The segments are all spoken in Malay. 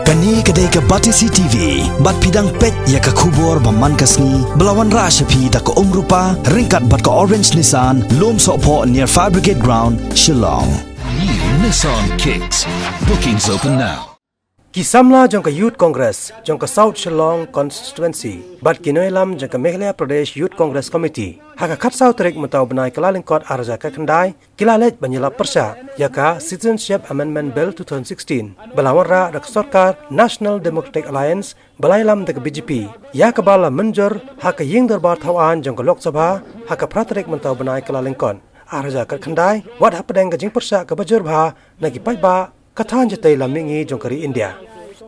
Kani kedai ke Batisi TV, bat pidang pet ya ke kubur baman kasni, belawan rasyapi da ke rupa, ringkat bat ke Orange Nissan, lom sokpo near Fire Brigade Ground, Shillong. New Nissan Kicks. Bookings open now. Kisamla jong ka Youth Congress, jong ka South Shillong Constituency, bat kinoilam jong ka Meghalaya Pradesh Youth Congress Committee. Haka kat South Trek mutau benai kelalingkot arja ka kendai, kilalet banyala persya, yaka Citizenship Amendment Bill 2016. Belawan ra dak Sarkar National Democratic Alliance, belailam dak BJP. Ya kabala menjur, haka ying darbar tawan jong ka Lok Sabha, haka pratrek mutau benai kelalingkot. Arja ka kendai, wat hapadeng ka jing persya ka bajur bha, nagi ba Katan jatai lamingi jongkari India.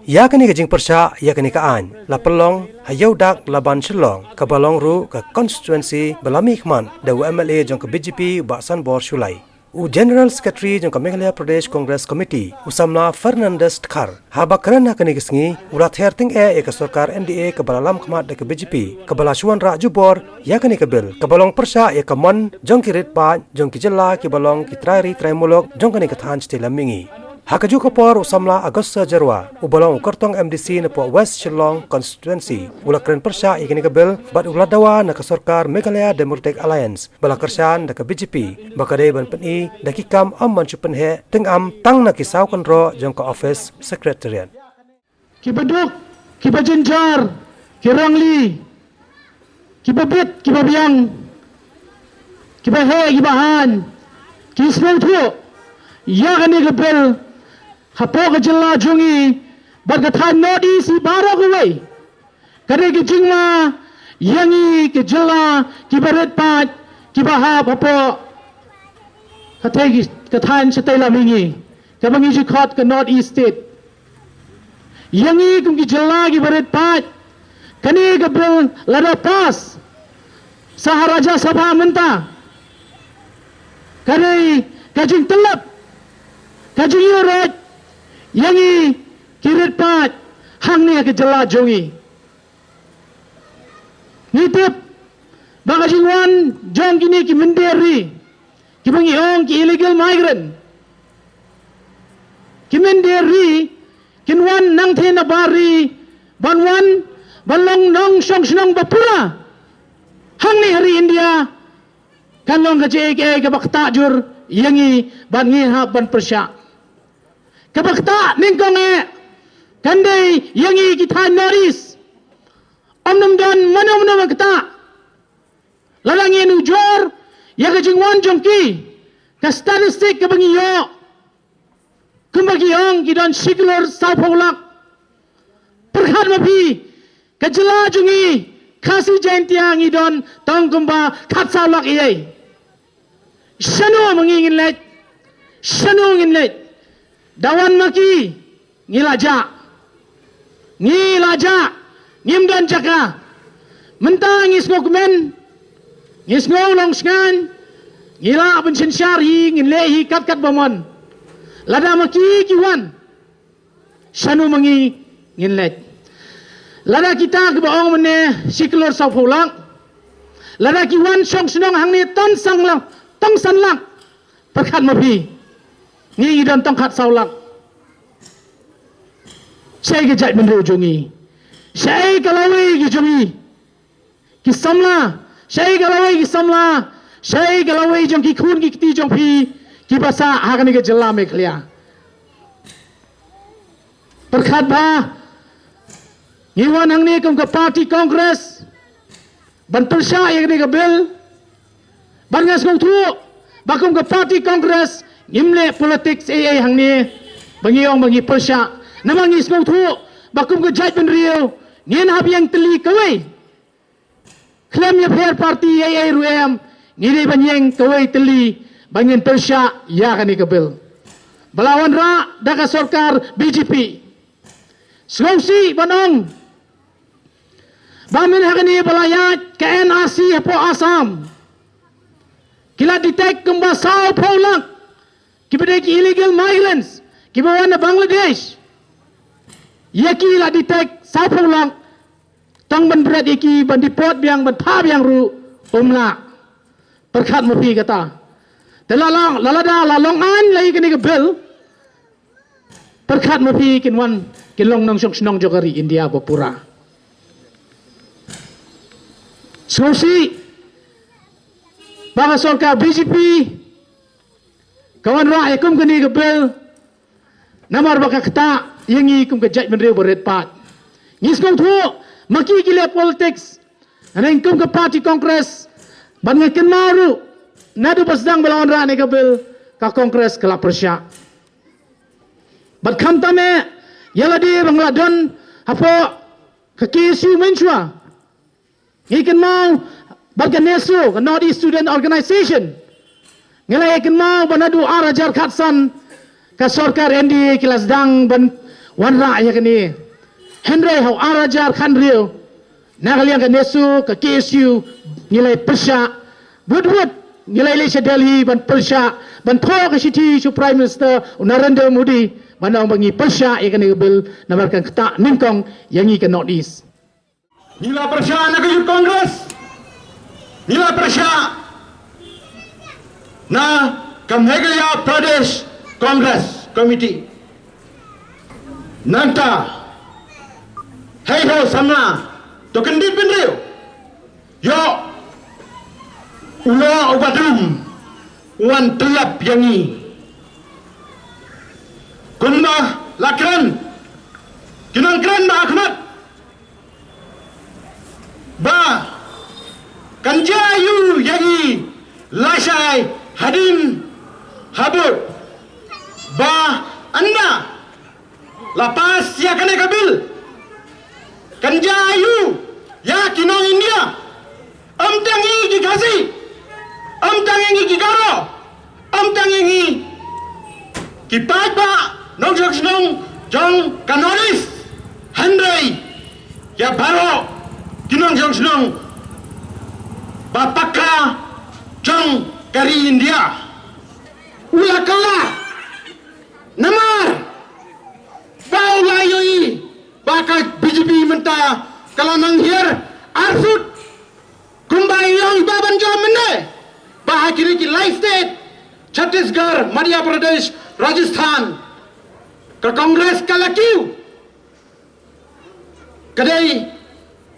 Ya kani kajing persya, ya kani kaan. La pelong, hayau dak laban Shillong. Kabalong ru ke constituency belami khman. Dawu MLA jongka BJP baksan bor Shulai. U General Secretary jongka Meghalaya Pradesh Congress Committee. Usamla Fernandes Tkar. Haba kerana kani kesengi. Urat herting eka Sarkar NDA kebalalam khmat dek BJP. Kebala Shuan Ra Jubor, ya kani kebil. Kabalong persya ya kamon jongki ritpa, jongki jela kibalong kitrari trimulok jongkani katan jatai lamingi. Hakaju kapor usamla Agosta Jarwa, ubalong ukartong MDC na po West Shillong Constituency. Ula keren persya ikini kabil, bat uladawa na kasorkar Meghalaya Democratic Alliance, bala kersyan na ka BJP, bakade ban peni, dakikam amman chupenhe, tengam tang na kisaw kanro jong ka Office Secretariat. Kibaduk, kibajenjar, kirangli, kibabit, kibabiang, kibahe, kibahan, kismautu, yakani kabil, hapo ka jela jungi barkathan nodi si baro kuwai kare ki jingma yangi ki jela ki baret pat ki baha hapo kathai kathan chataila mingi kabangi ji khot ka north east state yangi kum ki jela ki baret pat kani ka bil lada pas saharaja sabha menta kare kajing telap kajing yurat yangi kirit pat hang ni ke jela jongi nitip baka jingwan jong kini ki menderi ki bangi ong ki illegal migrant ki menderi kinwan nang thena bari banwan balong nong song snong bapura hang ni hari India kanong ka JK ka bakta jur yangi ban ngi ha ban persya kabakta ningkong kandai yangi kita noris omnum dan mana kata lalangi nujor ya kajingwan jongki ka statistik kabangi yo kumbagi ong kidan siglor sapolak perkhat mapi kajela jungi kasi jaintiang idon tong kumba khat salak iyai shanu mangingin let shanu ngin let dawan maki ngilaja ngimdan jaka mentang ngis ngau long skan ngila bensin syari ngilehi kat baman lada maki kiwan shanu mangi nginlet lada kita ke baong mene siklor saupulang lada kiwan song senong hang ni ton sanglang tong sanlang perkat mapi ni dan tongkat saulak saya kejat menru jongi saya kalawai ki jongi ki samla saya kalawai ki samla saya kalawai jong ki khun ki kiti jong pi ki basa hakani ke jela Meghalaya perkhat ba ngiwan hang ni kum ke party congress ban persya yang ni ke bil ban ngas ngau tu bakum ke party congress ngimle politics hang ni bangi persya namangi smau thu bakum ke jaj ben rio ngin hab yang teli kawai klaim ya fair party ruem ngini banyeng kawai teli bangin persya ya kani kabil belawan ra daka sarkar BJP Sulawesi banong bamin hakani balayat ke NRC hapo Assam kila detect kumba sao polak kibadai ki illegal migrants kibawan na Bangladesh yaki la detect sapulak tang ban berat iki ban dipot biang ban pa biang ru umla perkhat mapi kata lalada lalong an lagi kini ke bil perkhat mapi kinwan kinlong nong song jokari India bapura. Sosi baka sorkar BJP kawan ra ekum kani gebel namar baka kata yangi kum ke judgment real boret pat ngis kong thu maki gile politics aneng kum ke party congress ban ngaken maru nadu pasdang belawan ra ne gebel ka congress kala persya bat kham tame yala di bangladon hapo ke KSU menchua ngiken mau Baga NESO, Northeast Student Organization. Ngelai ikan mau banadu arajar khatsan ka sorkar NDA kilas dang ban wanra ya kini. Henry hau arajar khan rio. Nagaliang ka NESO ka KSU nilai persya. Bud nilai Malaysia Delhi ban persya ban tho ka city su Prime Minister Narendra Modi ban ang bangi persya ya kini bil nabarkan kata ningkong yang ikan Northeast. Nila persya na ka Congress. Nila Prasha na Meghalaya Pradesh Congress Committee Nanta Hei ho samna to kendit benrio yo ulo ubadum wan telap yangi kunma lakran kinang kran na akhmat ba Kanjayu yangi lasai hadin habut ba anda lapas ya kene kabil Kanjayu ya kinong India amtangi ki kasi amtangi ki garo amtangi ki papa nong jong kanolis Henry ya baro kinong jong Bapaka jong kari India ula kala namar bau layoi baka BJP menta kalau nang hier arsut kumbai yang baban jom mene bahakiri ki life state Chhattisgarh Madhya Pradesh Rajasthan ke Kongres kalakiu kadai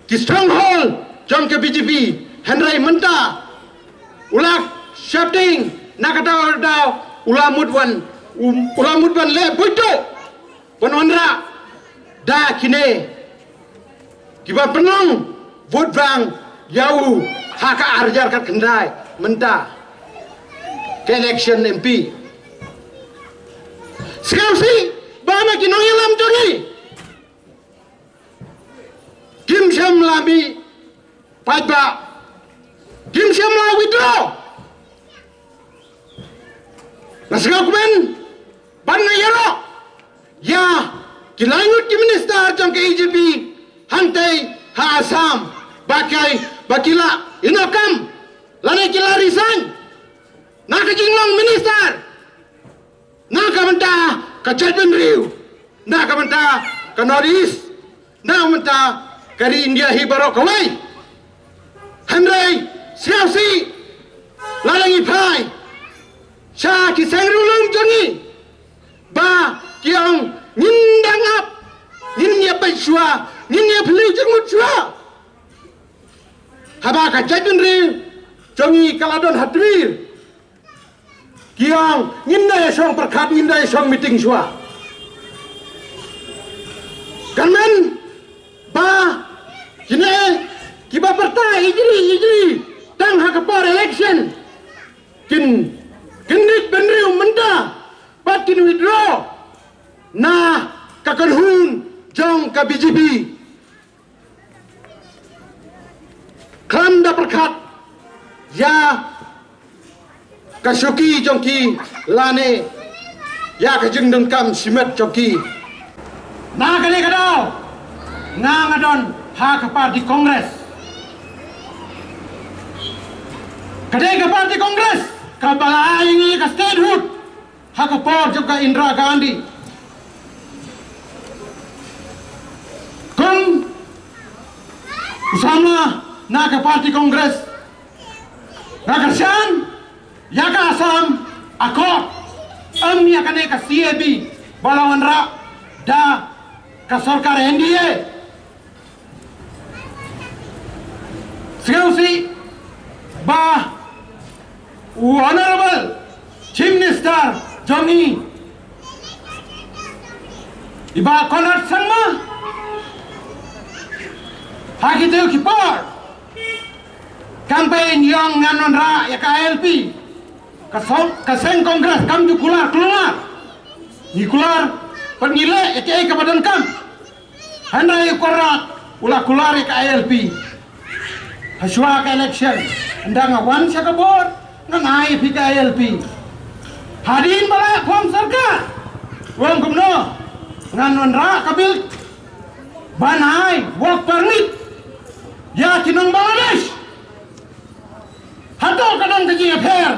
ki stronghold jong ke BJP Henry menta ulak shifting nakata daw ulamudwan le puito panondra da kine kiba penong vote bang yau haka arjar kat kendai menta ke election MP sekali bana kinong yalam joni Kim Sham Lami Pajba Kim Shamla withdraw. Naskah kumen ban ngayaro. Ya, kilangut ki minister jong ke EJP hantai ha Assam bakai bakila inokam lane kila resign. Nak jinglong minister. Nak menta ka Chatben Riu. Nak menta ka Northeast. Nak menta kari India hi barok kawai. Henry Siasi lalangi pai sya ki sengrulung jongi ba kiong ngindang ap nginya pai shua nginya phli jengmut shua haba ka Chatben Riu jongi kaladon hadwir kiong nginda song perkhat nginda song meeting shua kanmen ba kine kiba partai ijri tang hakapor election kinit benriu menda pat kin withdraw na kakanhun jong ka BJP kanda perkat ya kasuki jongki lane ya kajeng dengkam simet jongki na kali kadau ngadon hakapar di kongres Kadai ke parti kongres, kabala ini ke statehood, hakapor juga Indira Gandhi. Kung usama na ke parti kongres, nakarsan, ya ke Assam, akor, amni akan ke CAB, balawan ra, da ka sarkar NDA. Sekarang si ba Honorable Chief Minister Johnny iba Konrad Sangma hagiteu kipar campaign yang nganon ra ya KLP kaseng kongres kam jukular keluar nikular penilai ya kabadan kam handai korak ulah kular ya KLP haswa ka election anda ngawan siya kabor ngangai pi KLP hadin bala kom sarkar wang kumno nganon ra kabil banai work permit ya kinong Bangladesh hato kadang kaji affair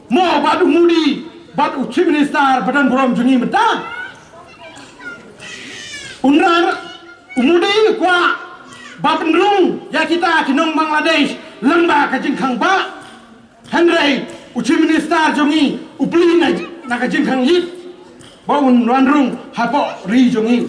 mo badu mudi badu chief minister badan buram jungi menta unrar umudi kwa bapendrung ya kita kinong Bangladesh lamba kajing khang ba Henry chief minister jungi upli na kajing khang yit baun ranrung hapo ri jungi